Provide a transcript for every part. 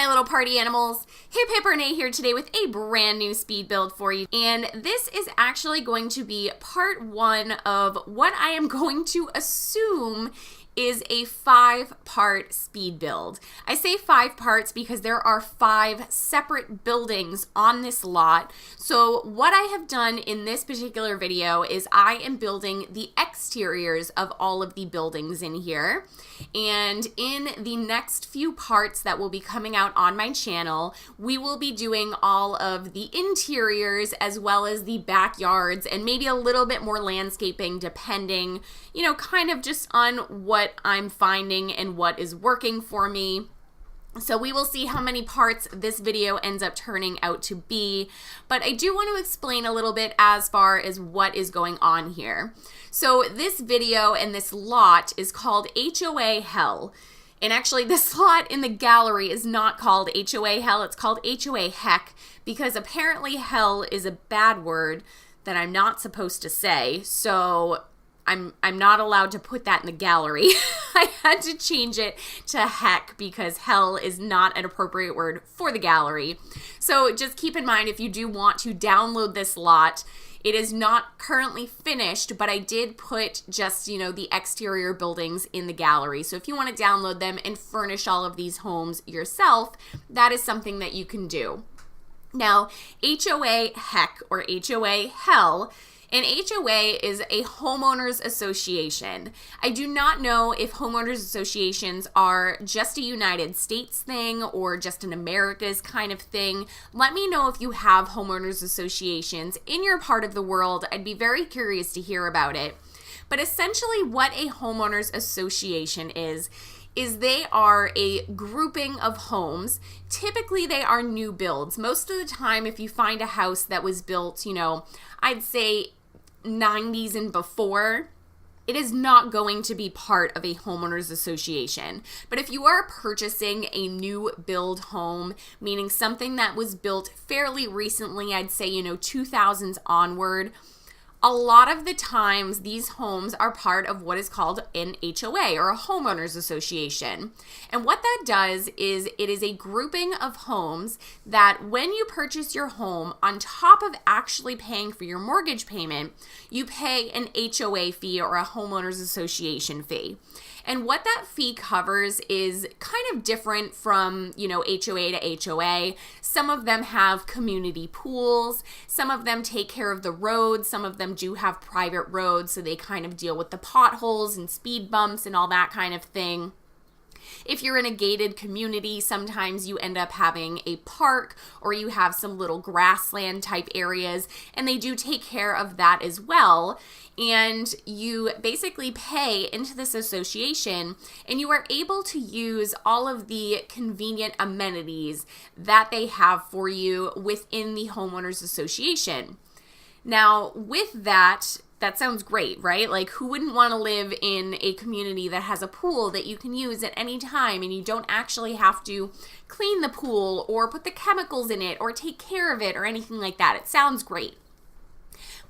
my little party animals. Hiphiprenee here today with a brand new speed build for you. And this is actually going to be part one of what I am going to assume is a 5-part speed build. I say 5 parts because there are 5 separate buildings on this lot. So what I have done in this particular video is I am building the exteriors of all of the buildings in here. And in the next few parts that will be coming out on my channel, we will be doing all of the interiors as well as the backyards and maybe a little bit more landscaping depending, you know, kind of just on what I'm finding and what is working for me. So we will see how many parts this video ends up turning out to be, but I do want to explain a little bit as far as what is going on here. So this video and this lot is called HOA Hell. And actually this lot in the gallery is not called HOA Hell, it's called HOA Heck, because apparently hell is a bad word that I'm not supposed to say. So I'm not allowed to put that in the gallery. I had to change it to heck because hell is not an appropriate word for the gallery. So just keep in mind if you do want to download this lot, it is not currently finished, but I did put just, you know, the exterior buildings in the gallery. So if you want to download them and furnish all of these homes yourself, that is something that you can do. Now, HOA Heck or HOA Hell, an HOA is a homeowners association. I do not know if homeowners associations are just a United States thing or just an Americas kind of thing. Let me know if you have homeowners associations in your part of the world. I'd be very curious to hear about it. But essentially what a homeowners association is they are a grouping of homes. Typically they are new builds. Most of the time if you find a house that was built, you know, I'd say 90s and before, it is not going to be part of a homeowners association. But if you are purchasing a new build home, meaning something that was built fairly recently, I'd say, you know, 2000s onward, a lot of the times these homes are part of what is called an HOA or a homeowners association. And what that does is it is a grouping of homes that when you purchase your home, on top of actually paying for your mortgage payment, you pay an HOA fee or a homeowners association fee. And what that fee covers is kind of different from, you know, HOA to HOA. Some of them have community pools. Some of them take care of the roads. Some of them do have private roads, so they kind of deal with the potholes and speed bumps and all that kind of thing. If you're in a gated community, sometimes you end up having a park or you have some little grassland type areas, and they do take care of that as well. And you basically pay into this association and you are able to use all of the convenient amenities that they have for you within the homeowners association. Now, with that sounds great, right? Like, who wouldn't want to live in a community that has a pool that you can use at any time and you don't actually have to clean the pool or put the chemicals in it or take care of it or anything like that? It sounds great.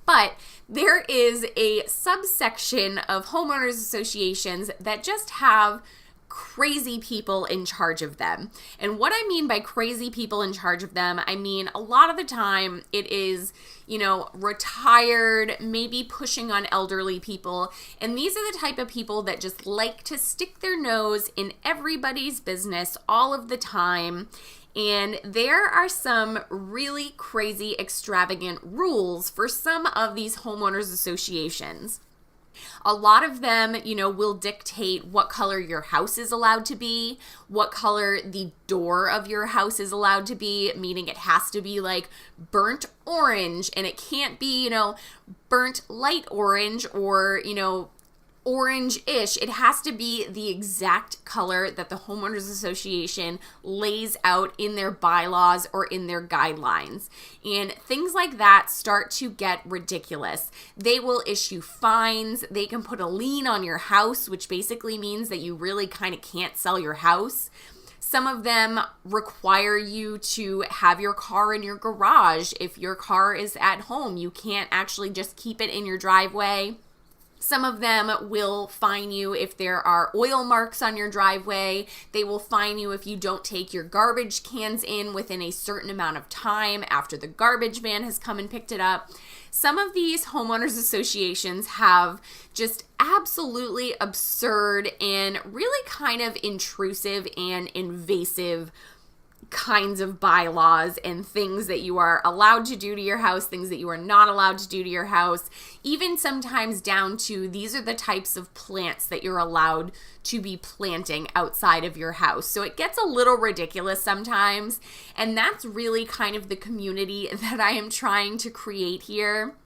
But there is a subsection of homeowners associations that just have crazy people in charge of them. And what I mean by crazy people in charge of them, I mean a lot of the time it is, you know, retired, maybe pushing on elderly people. And these are the type of people that just like to stick their nose in everybody's business all of the time. And there are some really crazy, extravagant rules for some of these homeowners associations. A lot of them, you know, will dictate what color your house is allowed to be, what color the door of your house is allowed to be, meaning it has to be like burnt orange and it can't be, you know, burnt light orange or, you know, orange-ish. It has to be the exact color that the homeowners association lays out in their bylaws or in their guidelines. And things like that start to get ridiculous. They will issue fines. They can put a lien on your house, which basically means that you really kind of can't sell your house. Some of them require you to have your car in your garage. If your car is at home, you can't actually just keep it in your driveway. Some of them will fine you if there are oil marks on your driveway. They will fine you if you don't take your garbage cans in within a certain amount of time after the garbage van has come and picked it up. Some of these homeowners associations have just absolutely absurd and really kind of intrusive and invasive kinds of bylaws and things that you are allowed to do to your house, things that you are not allowed to do to your house, even sometimes down to these are the types of plants that you're allowed to be planting outside of your house. So it gets a little ridiculous sometimes, and that's really kind of the community that I am trying to create here.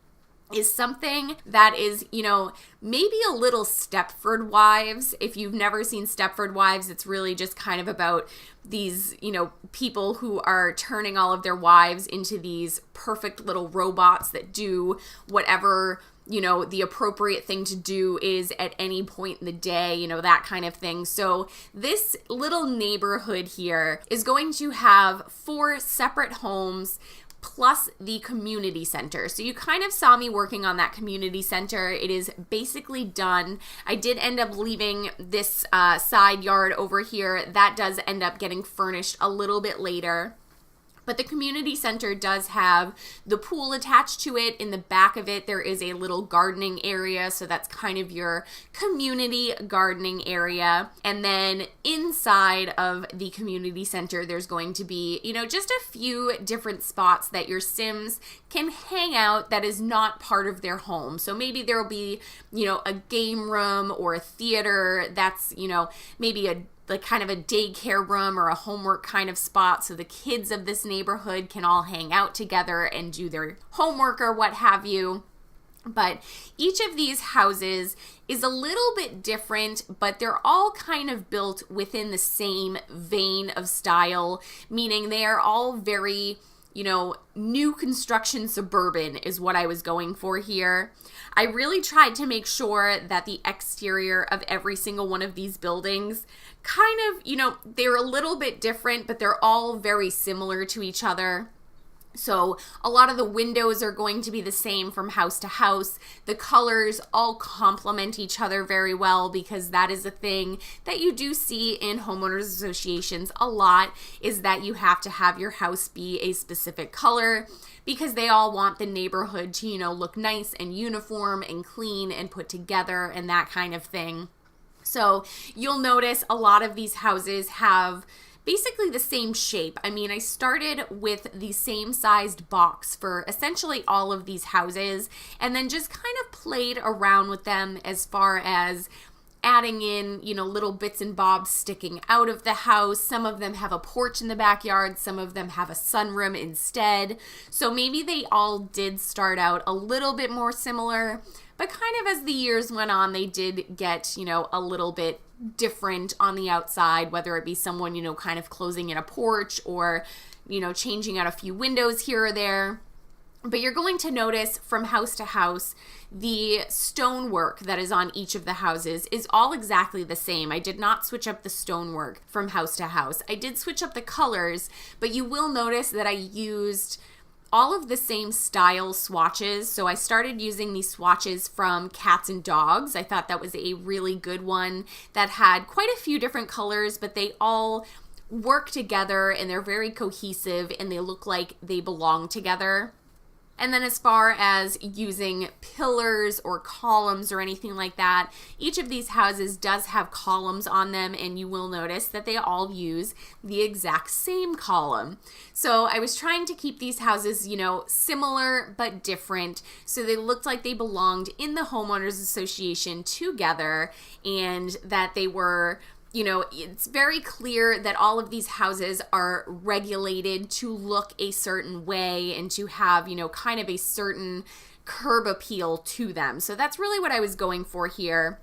Is something that is, maybe a little Stepford Wives. If you've never seen Stepford Wives, it's really just kind of about these, people who are turning all of their wives into these perfect little robots that do whatever, the appropriate thing to do is at any point in the day, that kind of thing. So this little neighborhood here is going to have 4 separate homes plus the community center. So you kind of saw me working on that community center. It is basically done. I did end up leaving this side yard over here. That does end up getting furnished a little bit later. But the community center does have the pool attached to it. In the back of it, there is a little gardening area. So that's kind of your community gardening area. And then inside of the community center, there's going to be, just a few different spots that your Sims can hang out that is not part of their home. So maybe there will be, a game room or a theater that's, maybe like kind of a daycare room or a homework kind of spot so the kids of this neighborhood can all hang out together and do their homework or what have you. But each of these houses is a little bit different, but they're all kind of built within the same vein of style, meaning they are all very, new construction suburban is what I was going for here. I really tried to make sure that the exterior of every single one of these buildings kind of, they're a little bit different, but they're all very similar to each other. So a lot of the windows are going to be the same from house to house. The colors all complement each other very well because that is a thing that you do see in homeowners associations a lot, is that you have to have your house be a specific color because they all want the neighborhood to, look nice and uniform and clean and put together and that kind of thing. So you'll notice a lot of these houses have basically the same shape. I mean, I started with the same sized box for essentially all of these houses and then just kind of played around with them as far as adding in, little bits and bobs sticking out of the house. Some of them have a porch in the backyard. Some of them have a sunroom instead. So maybe they all did start out a little bit more similar, but kind of as the years went on, they did get, a little bit different on the outside, whether it be someone, kind of closing in a porch or, changing out a few windows here or there. But you're going to notice from house to house, the stonework that is on each of the houses is all exactly the same. I did not switch up the stonework from house to house. I did switch up the colors, but you will notice that I used all of the same style swatches. So I started using these swatches from Cats and Dogs. I thought that was a really good one that had quite a few different colors, but they all work together and they're very cohesive and they look like they belong together. And then as far as using pillars or columns or anything like that, each of these houses does have columns on them, and you will notice that they all use the exact same column. So I was trying to keep these houses, similar but different, so they looked like they belonged in the homeowners association together and that they were, it's very clear that all of these houses are regulated to look a certain way and to have, kind of a certain curb appeal to them. So that's really what I was going for here.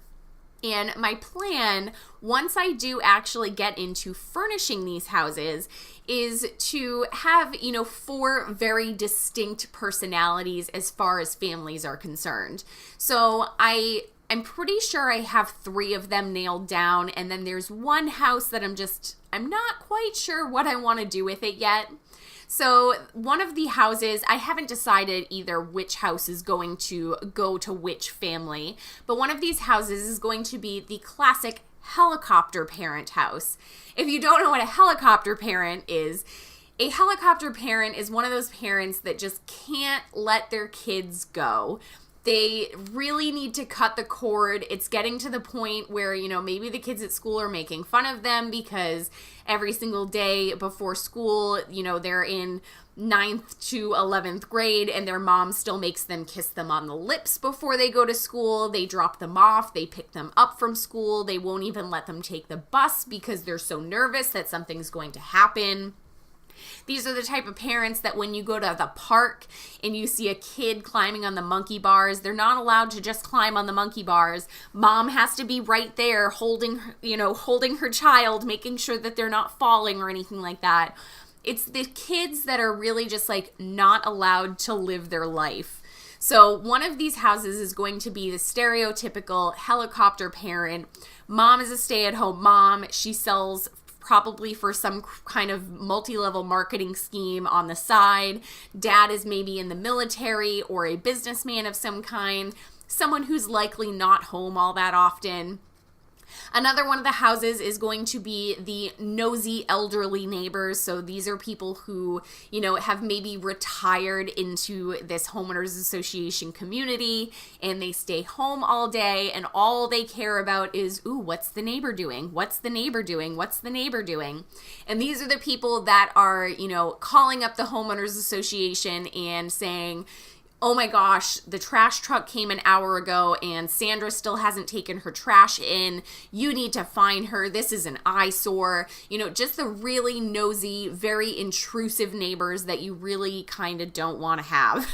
And my plan, once I do actually get into furnishing these houses, is to have, 4 very distinct personalities as far as families are concerned. So I'm pretty sure I have 3 of them nailed down, and then there's one house that I'm not quite sure what I want to do with it yet. So one of the houses, I haven't decided either which house is going to go to which family, but one of these houses is going to be the classic helicopter parent house. If you don't know what a helicopter parent is, a helicopter parent is one of those parents that just can't let their kids go. They really need to cut the cord. It's getting to the point where, maybe the kids at school are making fun of them because every single day before school, they're in 9th to 11th grade and their mom still makes them kiss them on the lips before they go to school. They drop them off. They pick them up from school. They won't even let them take the bus because they're so nervous that something's going to happen. These are the type of parents that when you go to the park and you see a kid climbing on the monkey bars, they're not allowed to just climb on the monkey bars. Mom has to be right there holding her child, making sure that they're not falling or anything like that. It's the kids that are really just not allowed to live their life. So one of these houses is going to be the stereotypical helicopter parent. Mom is a stay-at-home mom. She sells probably for some kind of multi-level marketing scheme on the side. Dad is maybe in the military or a businessman of some kind, someone who's likely not home all that often. Another one of the houses is going to be the nosy elderly neighbors. So these are people who, have maybe retired into this homeowners association community and they stay home all day and all they care about is, what's the neighbor doing? What's the neighbor doing? What's the neighbor doing? And these are the people that are, calling up the homeowners association and saying, oh my gosh, the trash truck came an hour ago and Sandra still hasn't taken her trash in. You need to find her. This is an eyesore. Just the really nosy, very intrusive neighbors that you really kind of don't want to have.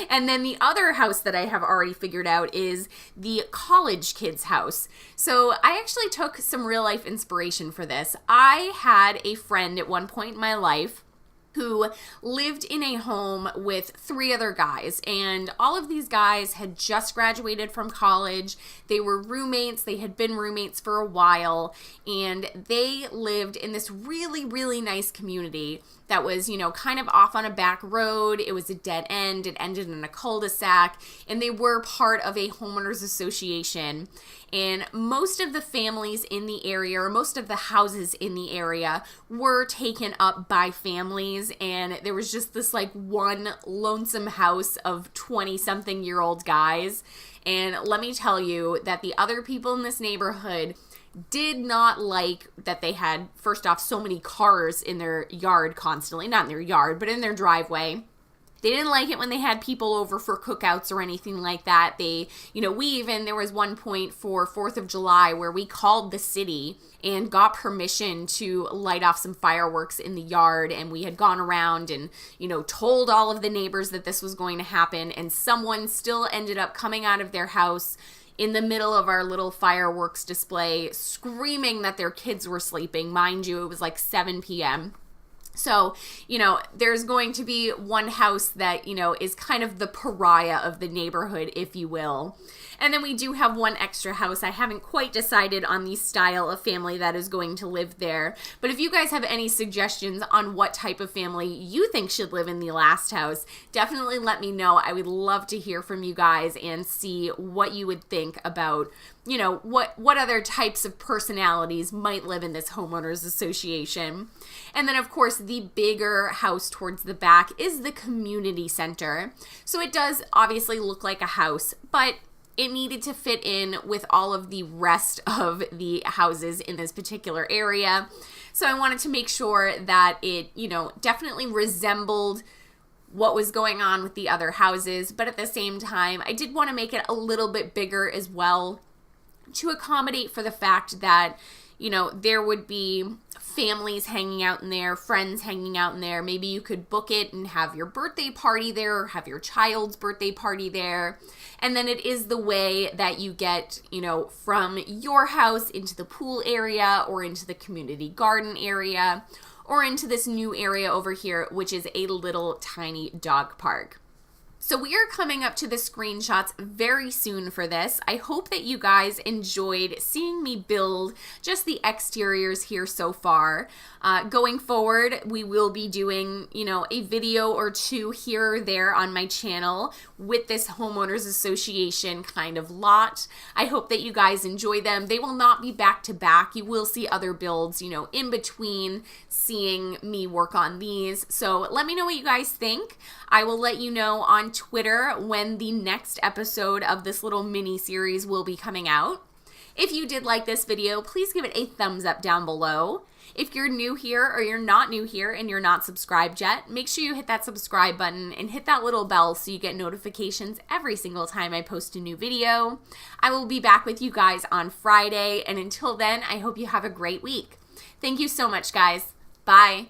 And then the other house that I have already figured out is the college kids house. So I actually took some real life inspiration for this. I had a friend at one point in my life who lived in a home with 3 other guys, and all of these guys had just graduated from college. They were roommates. They had been roommates for a while, and they lived in this really, really nice community that was, kind of off on a back road. It was a dead end. It ended in a cul-de-sac, and they were part of a homeowners association. And most of the families in the area, or most of the houses in the area, were taken up by families. And there was just this one lonesome house of 20-something-year-old guys. And let me tell you that the other people in this neighborhood did not like that they had, first off, so many cars in their yard constantly. Not in their yard, but in their driveway. They didn't like it when they had people over for cookouts or anything like that. There was one point for 4th of July where we called the city and got permission to light off some fireworks in the yard. And we had gone around and, told all of the neighbors that this was going to happen. And someone still ended up coming out of their house in the middle of our little fireworks display, screaming that their kids were sleeping. Mind you, it was 7 p.m. So, there's going to be one house that, is kind of the pariah of the neighborhood, if you will. And then we do have one extra house. I haven't quite decided on the style of family that is going to live there. But if you guys have any suggestions on what type of family you think should live in the last house, definitely let me know. I would love to hear from you guys and see what you would think about, what other types of personalities might live in this homeowners association. And then, of course, the bigger house towards the back is the community center. So it does obviously look like a house, but it needed to fit in with all of the rest of the houses in this particular area. So I wanted to make sure that it, definitely resembled what was going on with the other houses. But at the same time, I did want to make it a little bit bigger as well to accommodate for the fact that, there would be families hanging out in there, friends hanging out in there. Maybe you could book it and have your birthday party there, or have your child's birthday party there. And then it is the way that you get, from your house into the pool area or into the community garden area or into this new area over here, which is a little tiny dog park. So we are coming up to the screenshots very soon for this. I hope that you guys enjoyed seeing me build just the exteriors here so far. Going forward, we will be doing, a video or two here or there on my channel with this homeowners association kind of lot. I hope that you guys enjoy them. They will not be back to back. You will see other builds, in between seeing me work on these. So let me know what you guys think. I will let you know on Twitter when the next episode of this little mini series will be coming out. If you did like this video, please give it a thumbs up down below. If you're new here or you're not new here and you're not subscribed yet, make sure you hit that subscribe button and hit that little bell so you get notifications every single time I post a new video. I will be back with you guys on Friday, and until then, I hope you have a great week. Thank you so much, guys. Bye.